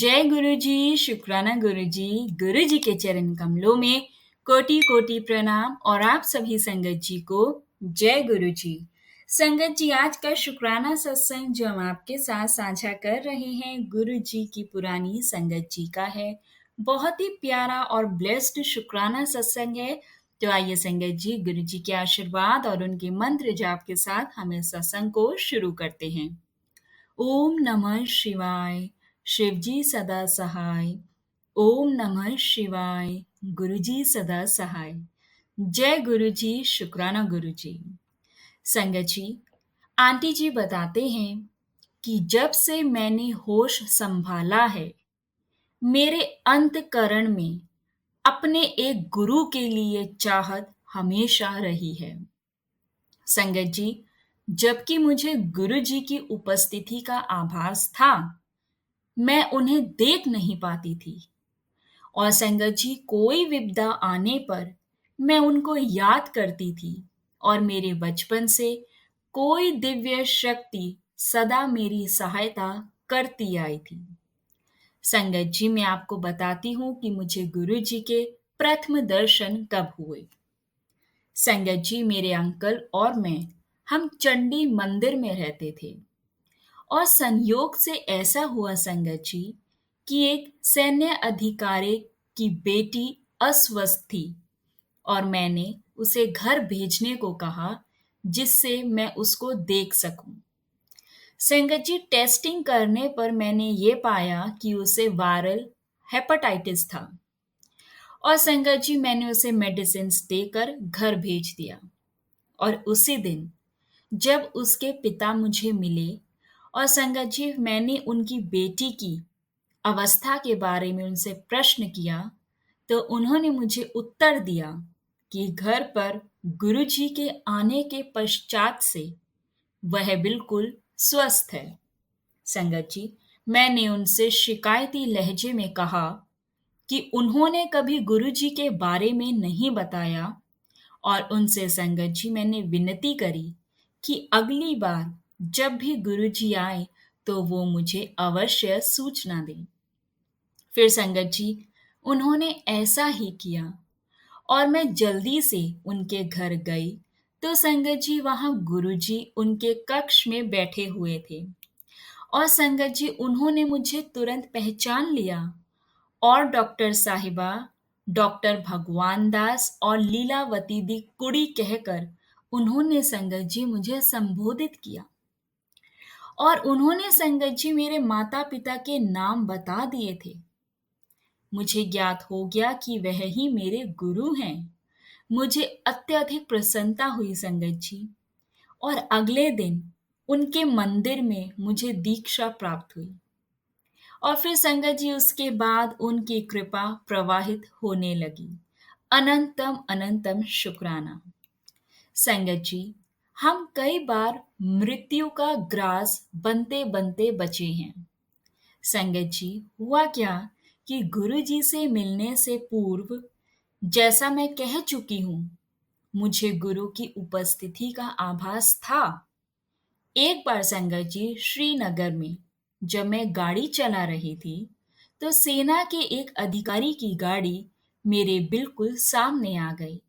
जय गुरु जी, शुक्राना गुरु जी। गुरु जी के चरण कमलों में कोटि कोटि प्रणाम और आप सभी संगत जी को जय गुरु जी। संगत जी, आज का शुक्राना सत्संग जो हम आपके साथ साझा कर रहे हैं गुरु जी की पुरानी संगत जी का है। बहुत ही प्यारा और ब्लेस्ड शुक्राना सत्संग है। तो आइए संगत जी, गुरु जी के आशीर्वाद और उनके मंत्र जाप के साथ हम इस सत्संग को शुरू करते हैं। ओम नमः शिवाय। शिवजी सदा सहाय। ओम नमः शिवाय। गुरुजी सदा सहाय। जय गुरु जी, शुक्राना गुरु जी। संगत जी, आंटी जी बताते हैं कि जब से मैंने होश संभाला है, मेरे अंतकरण में अपने एक गुरु के लिए चाहत हमेशा रही है। संगत जी, जबकि मुझे गुरु जी की उपस्थिति का आभास था, मैं उन्हें देख नहीं पाती थी। और संगत जी, कोई विपदा आने पर मैं उनको याद करती थी और मेरे बचपन से कोई दिव्य शक्ति सदा मेरी सहायता करती आई थी। संगत जी, मैं आपको बताती हूँ कि मुझे गुरु जी के प्रथम दर्शन कब हुए। संगत जी, मेरे अंकल और मैं हम चंडी मंदिर में रहते थे और संयोग से ऐसा हुआ संगत जी कि एक सैन्य अधिकारी की बेटी अस्वस्थ थी और मैंने उसे घर भेजने को कहा जिससे मैं उसको देख सकूं। संगत जी, टेस्टिंग करने पर मैंने ये पाया कि उसे वायरल हेपेटाइटिस था और संगत जी मैंने उसे मेडिसिन देकर घर भेज दिया। और उसी दिन जब उसके पिता मुझे मिले और संगत जी मैंने उनकी बेटी की अवस्था के बारे में उनसे प्रश्न किया, तो उन्होंने मुझे उत्तर दिया कि घर पर गुरुजी के आने के पश्चात से वह बिल्कुल स्वस्थ है। संगत जी, मैंने उनसे शिकायती लहजे में कहा कि उन्होंने कभी गुरुजी के बारे में नहीं बताया और उनसे संगत जी मैंने विनती करी कि अगली बार जब भी गुरुजी आए तो वो मुझे अवश्य सूचना दें। फिर संगत जी उन्होंने ऐसा ही किया और मैं जल्दी से उनके घर गई तो संगत जी वहां गुरुजी उनके कक्ष में बैठे हुए थे और संगत जी उन्होंने मुझे तुरंत पहचान लिया और डॉक्टर साहिबा, डॉक्टर भगवान दास और लीलावती दी कुड़ी कहकर उन्होंने संगत जी मुझे संबोधित किया और उन्होंने संगत जी मेरे माता पिता के नाम बता दिए थे। मुझे ज्ञात हो गया कि वह ही मेरे गुरु हैं। मुझे अत्यधिक प्रसन्नता हुई संगत जी और अगले दिन उनके मंदिर में मुझे दीक्षा प्राप्त हुई और फिर संगत जी उसके बाद उनकी कृपा प्रवाहित होने लगी। अनंतम अनंतम शुक्राना। संगत जी, हम कई बार मृत्यु का ग्रास बनते बनते बचे हैं। संगत जी, हुआ क्या कि गुरु जी से मिलने से पूर्व जैसा मैं कह चुकी हूँ, मुझे गुरु की उपस्थिति का आभास था। एक बार संगत जी श्रीनगर में जब मैं गाड़ी चला रही थी तो सेना के एक अधिकारी की गाड़ी मेरे बिल्कुल सामने आ गई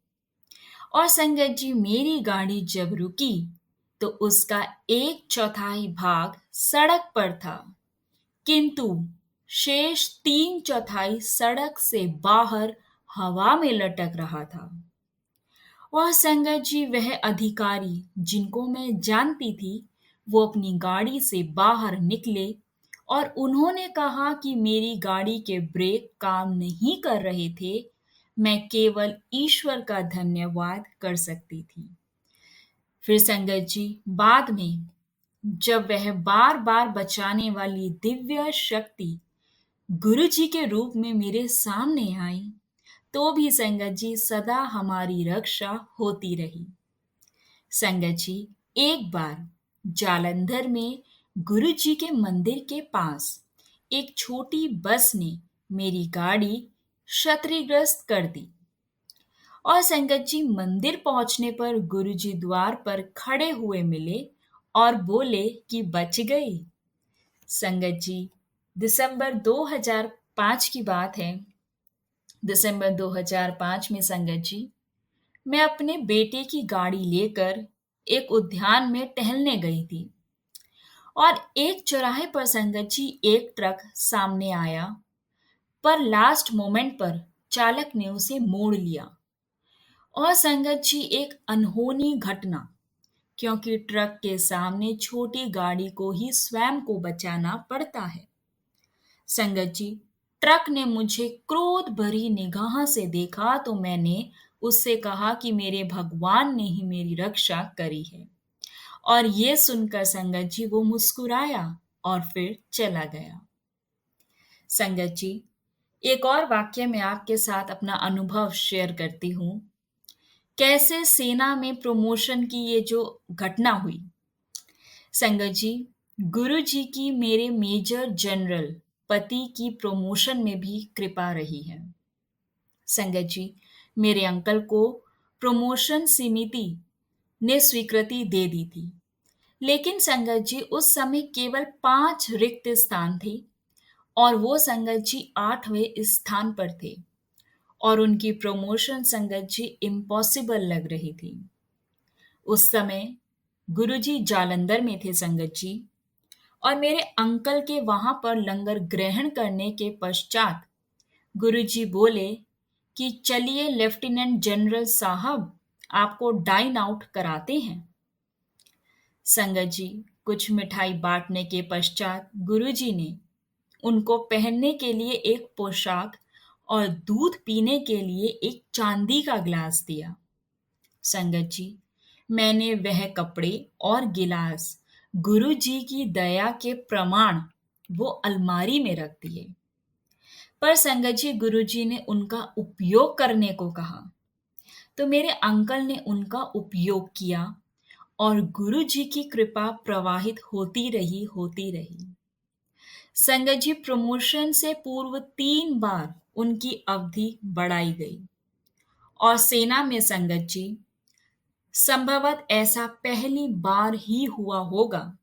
और संगत जी मेरी गाड़ी जब रुकी तो उसका एक चौथाई भाग सड़क पर था, किंतु शेष तीन चौथाई सड़क से बाहर हवा में लटक रहा था। और संगत जी वह अधिकारी जिनको मैं जानती थी वो अपनी गाड़ी से बाहर निकले और उन्होंने कहा कि मेरी गाड़ी के ब्रेक काम नहीं कर रहे थे। मैं केवल ईश्वर का धन्यवाद कर सकती थी। फिर संगत जी बाद में जब वह बार बार बचाने वाली दिव्य शक्ति गुरु जी के रूप में मेरे सामने आई तो भी संगत जी सदा हमारी रक्षा होती रही। संगत जी एक बार जालंधर में गुरु जी के मंदिर के पास एक छोटी बस ने मेरी गाड़ी क्षतिग्रस्त कर दी और संगत जी मंदिर पहुंचने पर गुरु जी द्वार पर खड़े हुए मिले और बोले कि बच गई। संगत जी दिसंबर 2005 की बात है। दिसंबर 2005 में संगत जी, मैं अपने बेटे की गाड़ी लेकर एक उद्यान में टहलने गई थी और एक चौराहे पर संगत जी एक ट्रक सामने आया, पर लास्ट मोमेंट पर चालक ने उसे मोड़ लिया। और संगत जी, एक अनहोनी घटना, क्योंकि ट्रक के सामने छोटी गाड़ी को ही स्वयं को बचाना पड़ता है। संगत जी, ट्रक ने मुझे क्रोध भरी निगाह से देखा तो मैंने उससे कहा कि मेरे भगवान ने ही मेरी रक्षा करी है। और ये सुनकर संगत जी वो मुस्कुराया और फिर चला गया। संगत जी, एक और वाक्य में आपके साथ अपना अनुभव शेयर करती हूँ। कैसे सेना में प्रमोशन की ये जो घटना हुई, संगत जी, गुरु जी की मेरे मेजर जनरल पति की प्रमोशन में भी कृपा रही है। संगत जी, मेरे अंकल को प्रमोशन समिति ने स्वीकृति दे दी थी, लेकिन संगत जी उस समय केवल 5 रिक्त स्थान थे और वो संगत जी 8वें स्थान पर थे और उनकी प्रमोशन संगत जी इम्पॉसिबल लग रही थी। उस समय गुरुजी जालंधर में थे संगत जी, और मेरे अंकल के वहां पर लंगर ग्रहण करने के पश्चात गुरुजी बोले कि चलिए लेफ्टिनेंट जनरल साहब, आपको डाइन आउट कराते हैं। संगत जी, कुछ मिठाई बांटने के पश्चात गुरुजी ने उनको पहनने के लिए एक पोशाक और दूध पीने के लिए एक चांदी का गिलास दिया। संगत जी, मैंने वह कपड़े और गिलास गुरु जी की दया के प्रमाण वो अलमारी में रख दिए। पर संगत जी, गुरु जी ने उनका उपयोग करने को कहा, तो मेरे अंकल ने उनका उपयोग किया और गुरु जी की कृपा प्रवाहित होती रही। संगत जी, प्रमोशन से पूर्व 3 बार उनकी अवधि बढ़ाई गई और सेना में संगत जी संभवत ऐसा पहली बार ही हुआ होगा।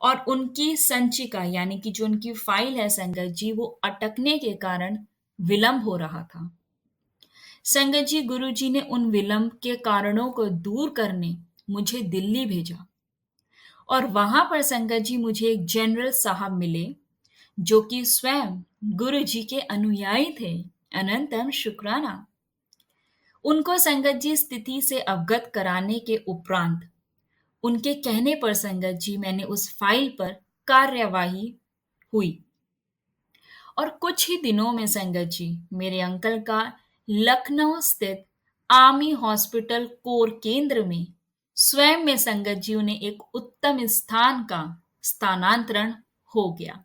और उनकी संचिका यानी कि जो उनकी फाइल है संगत जी, वो अटकने के कारण विलंब हो रहा था। संगत जी, गुरु जी ने उन विलंब के कारणों को दूर करने मुझे दिल्ली भेजा और वहां पर संगत जी मुझे एक जनरल साहब मिले जो कि स्वयं गुरु जी के अनुयायी थे। अनंतम शुक्राना। उनको संगत जी स्थिति से अवगत कराने के उपरांत उनके कहने पर संगत जी मैंने उस फाइल पर कार्यवाही हुई और कुछ ही दिनों में संगत जी मेरे अंकल का लखनऊ स्थित आर्मी हॉस्पिटल कोर केंद्र में स्वयं में संगत जी उन्हें एक उत्तम स्थान का स्थानांतरण हो गया।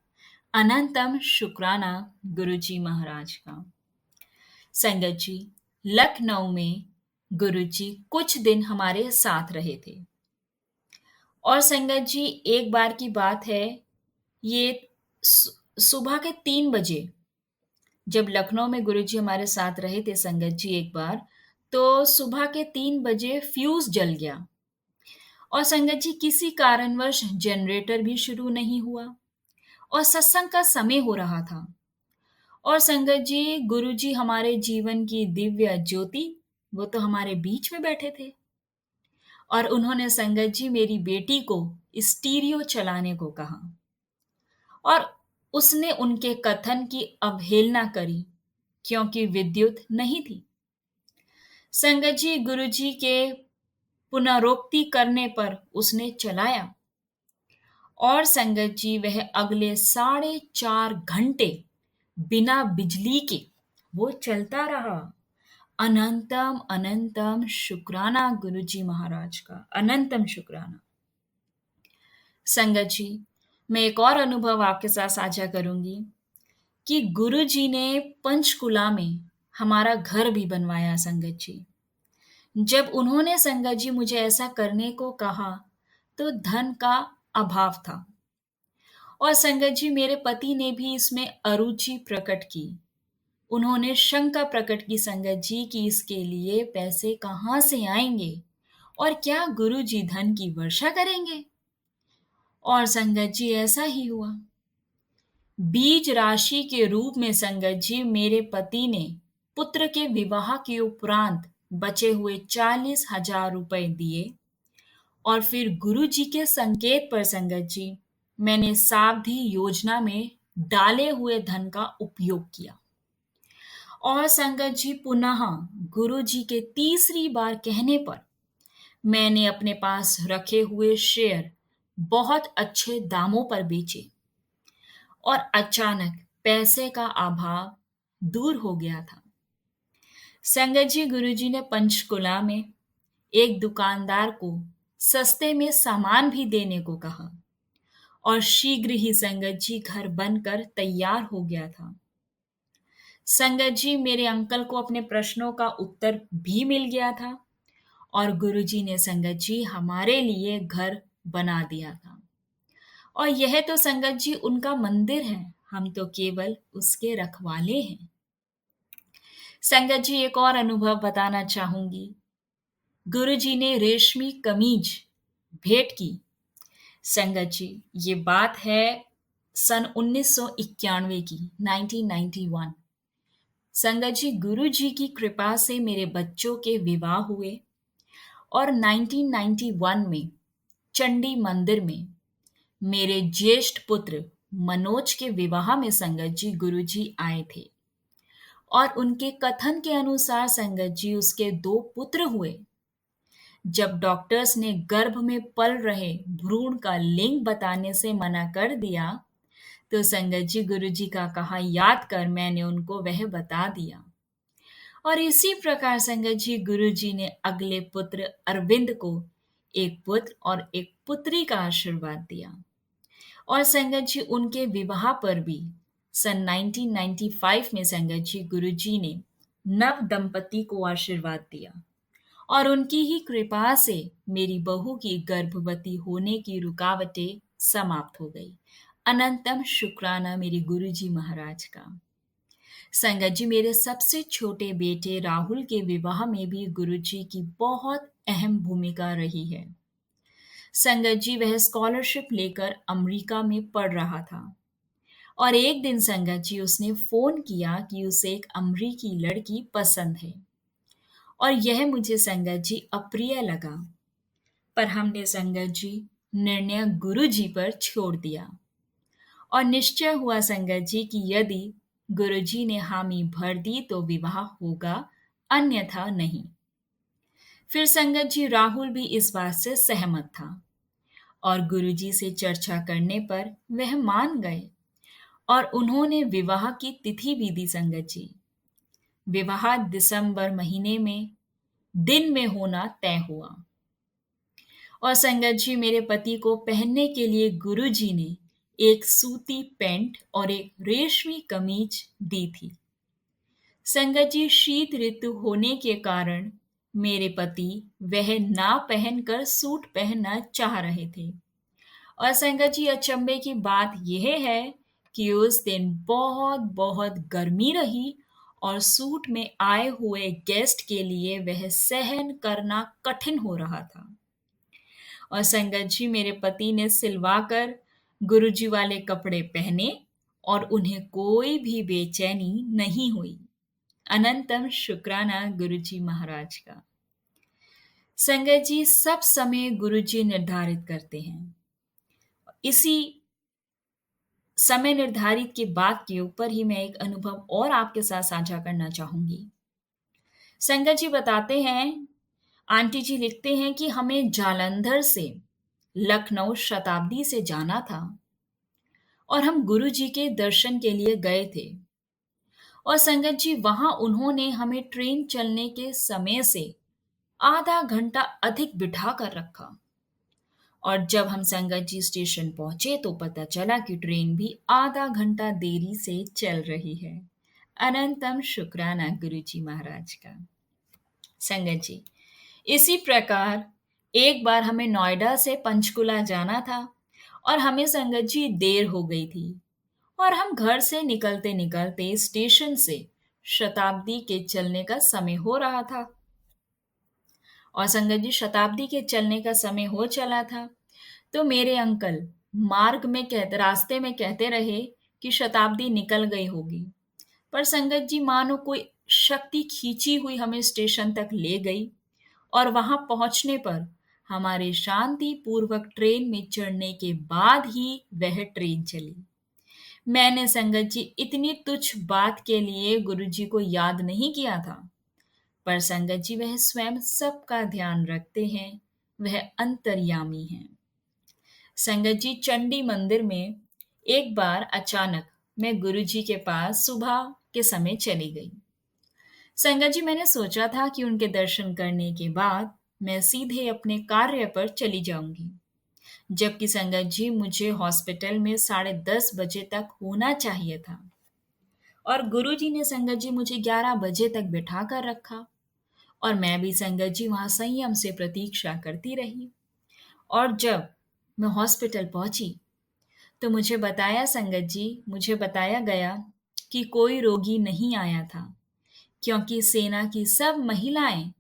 अनंतम शुक्राना गुरुजी महाराज का। संगत जी, लखनऊ में गुरुजी कुछ दिन हमारे साथ रहे थे और संगत जी एक बार की बात है, ये सुबह के 3 बजे जब लखनऊ में गुरुजी हमारे साथ रहे थे संगत जी एक बार, तो सुबह के 3 बजे फ्यूज जल गया और संगत जी किसी कारणवश जनरेटर भी शुरू नहीं हुआ और सत्संग का समय हो रहा था। और संगत जी, गुरुजी हमारे जीवन की दिव्य ज्योति, वो तो हमारे बीच में बैठे थे और उन्होंने संगत जी मेरी बेटी को स्टीरियो चलाने को कहा और उसने उनके कथन की अवहेलना करी क्योंकि विद्युत नहीं थी। संगत जी, गुरुजी के पुनरोक्ति करने पर उसने चलाया और संगत जी वह अगले 4.5 घंटे बिना बिजली के वो चलता रहा। अनंतम अनंतम शुक्राना गुरुजी महाराज का, अनंतम शुक्राना। संगत जी, मैं एक और अनुभव आपके साथ साझा करूंगी कि गुरु जी ने पंचकुला में हमारा घर भी बनवाया। संगत जी, जब उन्होंने संगत जी मुझे ऐसा करने को कहा तो धन का अभाव था और संगत जी मेरे पति ने भी इसमें अरुचि प्रकट की। उन्होंने शंका प्रकट की संगत जी कि इसके लिए पैसे कहाँ से आएंगे और क्या गुरु जी धन की वर्षा करेंगे। और संगत जी ऐसा ही हुआ। बीज राशि के रूप में संगत जी मेरे पति ने पुत्र के विवाह के उपरांत बचे हुए 40,000 रुपए दिए और फिर गुरु जी के संकेत पर संगत जी मैंने सावधि योजना में डाले हुए धन का उपयोग किया। और संगत जी पुनः गुरु जी के तीसरी बार कहने पर मैंने अपने पास रखे हुए शेयर बहुत अच्छे दामों पर बेचे और अचानक पैसे का अभाव दूर हो गया था। संगत जी गुरुजी ने पंचकुला में एक दुकानदार को सस्ते में सामान भी देने को कहा और शीघ्र ही संगत जी घर बनकर तैयार हो गया था। संगत जी मेरे अंकल को अपने प्रश्नों का उत्तर भी मिल गया था और गुरुजी ने संगत जी हमारे लिए घर बना दिया था। और यह तो संगत जी उनका मंदिर है, हम तो केवल उसके रखवाले हैं। संगत जी एक और अनुभव बताना चाहूंगी। गुरुजी ने रेशमी कमीज भेंट की। संगत जी ये बात है सन 1991 की, 1991। संगत जी गुरु जी की कृपा से मेरे बच्चों के विवाह हुए और 1991 में चंडी मंदिर में मेरे ज्येष्ठ पुत्र मनोज के विवाह में संगत जी गुरु जी आए थे और उनके कथन के अनुसार संगत जी उसके 2 पुत्र हुए। जब डॉक्टर्स ने गर्भ में पल रहे भ्रूण का लिंग बताने से मना कर दिया तो संगत जी गुरु जी का कहा याद कर मैंने उनको वह बता दिया। और इसी प्रकार संगत जी गुरु जी ने अगले पुत्र अरविंद को एक पुत्र और एक पुत्री का आशीर्वाद दिया। और संगत जी उनके विवाह पर भी सन 1995 में संगत जी गुरु जी ने नव दंपति को आशीर्वाद दिया और उनकी ही कृपा से मेरी बहू की गर्भवती होने की रुकावटें समाप्त हो गई। अनंतम शुक्राना मेरे गुरु जी महाराज का। संगत जी मेरे सबसे छोटे बेटे राहुल के विवाह में भी गुरु जी की बहुत अहम भूमिका रही है। संगत जी वह स्कॉलरशिप लेकर अमेरिका में पढ़ रहा था और एक दिन संगत जी उसने फोन किया कि उसे एक अमरीकी लड़की पसंद है और यह मुझे संगत जी अप्रिय लगा, पर हमने संगत जी निर्णय गुरु जी पर छोड़ दिया और निश्चय हुआ संगत जी कि यदि गुरु जी ने हामी भर दी तो विवाह होगा, अन्यथा नहीं। फिर संगत जी राहुल भी इस बात से सहमत था और गुरुजी से चर्चा करने पर वह मान गए और उन्होंने विवाह की तिथि भी दी। संगत जी विवाह दिसंबर महीने में दिन में होना तय हुआ और संगत जी मेरे पति को पहनने के लिए गुरुजी ने एक सूती पैंट और एक रेशमी कमीज दी थी। संगत जी शीत ऋतु होने के कारण मेरे पति वह ना पहनकर सूट पहनना चाह रहे थे और संगत जी अचंभे की बात यह है कि उस दिन बहुत बहुत गर्मी रही और सूट में आए हुए गेस्ट के लिए वह सहन करना कठिन हो रहा था। और संगत जी मेरे पति ने सिलवाकर गुरुजी वाले कपड़े पहने और उन्हें कोई भी बेचैनी नहीं हुई। अनंतम शुक्राना गुरुजी महाराज का। संगत जी सब समय गुरुजी निर्धारित करते हैं। इसी समय निर्धारित की बात के ऊपर ही मैं एक अनुभव और आपके साथ साझा करना चाहूंगी। संगत जी बताते हैं, आंटी जी लिखते हैं कि हमें जालंधर से लखनऊ शताब्दी से जाना था और हम गुरु जी के दर्शन के लिए गए थे और संगत जी वहां उन्होंने हमें ट्रेन चलने के समय से आधा घंटा अधिक बिठा कर रखा और जब हम संगत जी स्टेशन पहुंचे तो पता चला कि ट्रेन भी आधा घंटा देरी से चल रही है। अनंतम शुक्राना गुरु जी महाराज का। संगत जी इसी प्रकार एक बार हमें नोएडा से पंचकुला जाना था और हमें संगत जी देर हो गई थी और हम घर से निकलते निकलते स्टेशन से शताब्दी के चलने का समय हो रहा था और संगत जी शताब्दी के चलने का समय हो चला था तो मेरे अंकल मार्ग में कहते रास्ते में कहते रहे कि शताब्दी निकल गई होगी, पर संगत जी मानो कोई शक्ति खींची हुई हमें स्टेशन तक ले गई और वहां पहुंचने पर हमारे शांति पूर्वक ट्रेन में चढ़ने के बाद ही वह ट्रेन चली। मैंने संगत जी इतनी तुच्छ बात के लिए गुरुजी को याद नहीं किया था, पर संगत जी वह स्वयं सबका ध्यान रखते हैं, वह अंतर्यामी हैं। संगत जी चंडी मंदिर में एक बार अचानक मैं गुरुजी के पास सुबह के समय चली गई। संगत जी मैंने सोचा था कि उनके दर्शन करने के बाद मैं सीधे अपने कार्य पर चली जाऊंगी, जबकि संगत जी मुझे हॉस्पिटल में 10:30 बजे तक होना चाहिए था और गुरुजी ने संगत जी मुझे 11 बजे तक बिठा कर रखा और मैं भी संगत जी वहां संयम से प्रतीक्षा करती रही। और जब मैं हॉस्पिटल पहुंची तो मुझे बताया गया कि कोई रोगी नहीं आया था, क्योंकि सेना की सब महिलाएं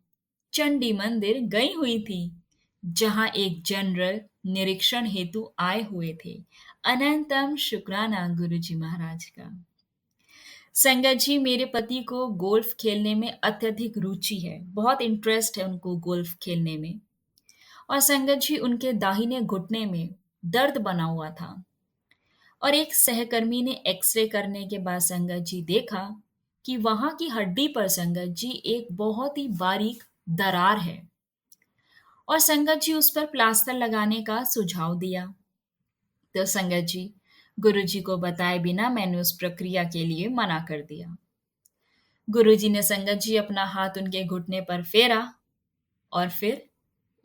चंडी मंदिर गई हुई थी, जहां एक जनरल निरीक्षण हेतु आए हुए थे। अनंतम शुक्राना गुरुजी महाराज का। संगत जी मेरे पति को गोल्फ खेलने में अत्यधिक रुचि है, बहुत इंटरेस्ट है उनको गोल्फ खेलने में। और संगत जी उनके दाहिने घुटने में दर्द बना हुआ था और एक सहकर्मी ने एक्सरे करने के बाद संगत जी देखा कि वहां की हड्डी पर संगत जी एक बहुत ही बारीक दरार है और संगत जी उस पर प्लास्टर लगाने का सुझाव दिया। तो संगत जी गुरुजी को बताए बिना मैंने उस प्रक्रिया के लिए मना कर दिया। गुरुजी ने संगत जी अपना हाथ उनके घुटने पर फेरा और फिर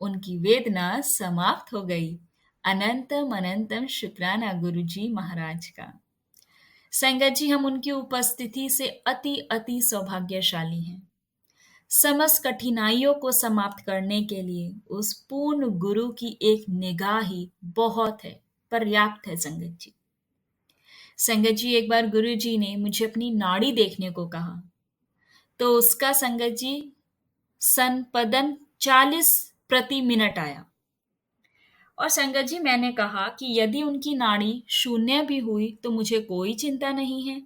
उनकी वेदना समाप्त हो गई। अनंतम अनंतम शुक्राना गुरुजी महाराज का। संगत जी हम उनकी उपस्थिति से अति अति सौभाग्यशाली हैं। समस्त कठिनाइयों को समाप्त करने के लिए उस पूर्ण गुरु की एक निगाह ही बहुत है, पर्याप्त है संगत जी। संगत जी एक बार गुरु जी ने मुझे अपनी नाड़ी देखने को कहा, तो उसका संगत जी संपदन 40 प्रति मिनट आया। और संगत जी मैंने कहा कि यदि उनकी नाड़ी शून्य भी हुई तो मुझे कोई चिंता नहीं है,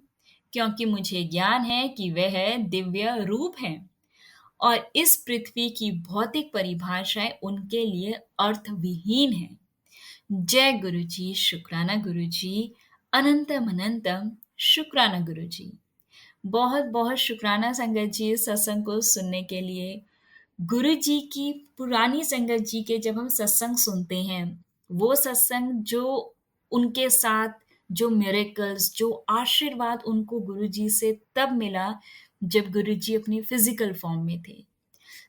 क्योंकि मुझे ज्ञान है कि वह दिव्य रूप है और इस पृथ्वी की भौतिक परिभाषाएं उनके लिए अर्थविहीन है। जय गुरु जी, शुक्राना गुरु जी, अनंतम अनंतम शुक्राना गुरु जी। बहुत बहुत शुक्राना संगत जी इस सत्संग को सुनने के लिए। गुरु जी की पुरानी संगत जी के जब हम सत्संग सुनते हैं, वो सत्संग जो उनके साथ जो मिरेकल्स, जो आशीर्वाद उनको गुरु जी से तब मिला जब गुरु जी अपनी फिजिकल फॉर्म में थे।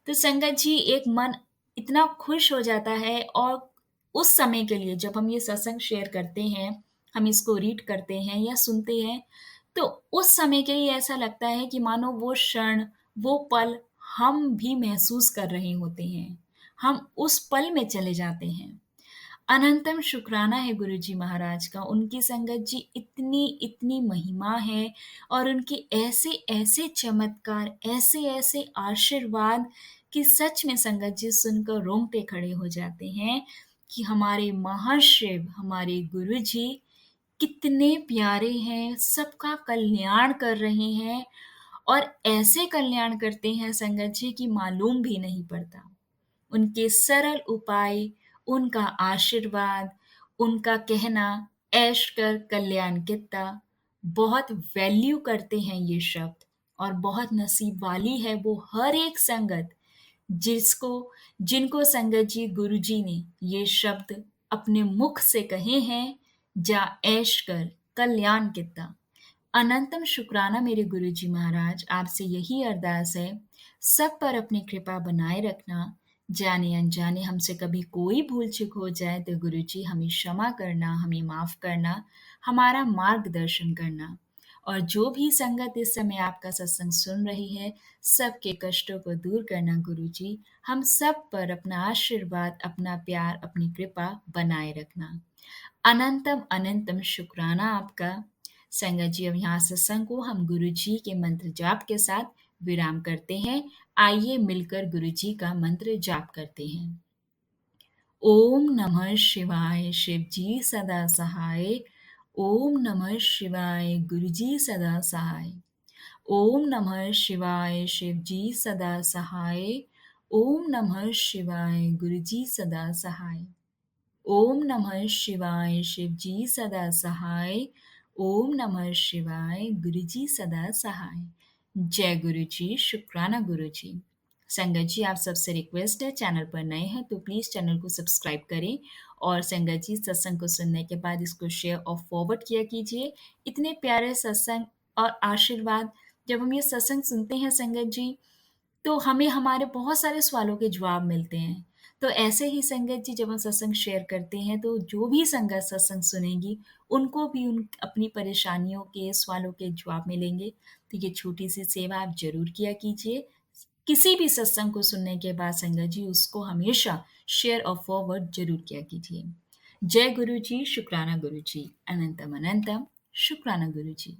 तो संगत जी एक मन इतना खुश हो जाता है और उस समय के लिए जब हम ये सत्संग शेयर करते हैं, हम इसको रीड करते हैं या सुनते हैं, तो उस समय के लिए ऐसा लगता है कि मानो वो क्षण, वो पल हम भी महसूस कर रहे होते हैं। हम उस पल में चले जाते हैं। अनंतम शुक्राना है गुरुजी महाराज का। उनकी संगत जी इतनी इतनी महिमा है और उनके ऐसे ऐसे चमत्कार, ऐसे ऐसे आशीर्वाद कि सच में संगत जी सुनकर रोंगटे खड़े हो जाते हैं कि हमारे महाशिव, हमारे गुरुजी कितने प्यारे हैं, सबका कल्याण कर रहे हैं और ऐसे कल्याण करते हैं संगत जी कि मालूम भी नहीं पड़ता। उनके सरल उपाय, उनका आशीर्वाद, उनका कहना ऐश कर कल्याण कित्ता, बहुत वैल्यू करते हैं ये शब्द। और बहुत नसीब वाली है वो हर एक संगत जिसको जिनको संगत जी गुरु जी ने ये शब्द अपने मुख से कहे हैं, जा ऐश कर कल्याण कित्ता। अनंतम शुक्राना मेरे गुरुजी महाराज, आपसे यही अरदास है, सब पर अपनी कृपा बनाए रखना। जाने अनजाने हमसे कभी कोई भूल चूक हो जाए तो गुरुजी हमें क्षमा करना, हमें माफ करना, हमारा मार्गदर्शन करना। और जो भी संगत इस समय आपका सत्संग सुन रही है, सबके कष्टों को दूर करना गुरुजी। हम सब पर अपना आशीर्वाद, अपना प्यार, अपनी कृपा बनाए रखना। अनंतम अनंतम शुक्राना आपका। संगत जी अब यहाँ सत्संग को हम गुरु जी के मंत्र जाप के साथ विराम करते हैं। आइए मिलकर गुरु जी का मंत्र जाप करते हैं। ओम नमः शिवाय, शिव जी सदा सहाय। ओम नमः शिवाय गुरुजी सदा सहाय। ओम नमः शिवाय शिवजी सदा सहाय। ओम नमः शिवाय गुरुजी सदा सहाय। ओम नमः शिवाय शिवजी सदा सहाय। ओम नमः शिवाय गुरुजी सदा सहाय। जय गुरु जी, शुक्राना गुरु जी। संगत जी, आप सबसे रिक्वेस्ट है, चैनल पर नए हैं तो प्लीज़ चैनल को सब्सक्राइब करें और संगत जी सत्संग को सुनने के बाद इसको शेयर और फॉरवर्ड किया कीजिए। इतने प्यारे सत्संग और आशीर्वाद, जब हम ये सत्संग सुनते हैं संगत जी, तो हमें हमारे बहुत सारे सवालों के जवाब मिलते हैं। तो ऐसे ही संगत जी, जब हम सत्संग शेयर करते हैं तो जो भी संगत सत्संग सुनेगी, उनको भी उन अपनी परेशानियों के सवालों के जवाब मिलेंगे। तो ये छोटी सी सेवा आप ज़रूर किया कीजिए। किसी भी सत्संग को सुनने के बाद संगत जी उसको हमेशा शेयर और फॉरवर्ड ज़रूर किया कीजिए। जय गुरु जी, शुक्राना गुरु जी, अनंतम अनंतम, शुक्राना गुरु जी।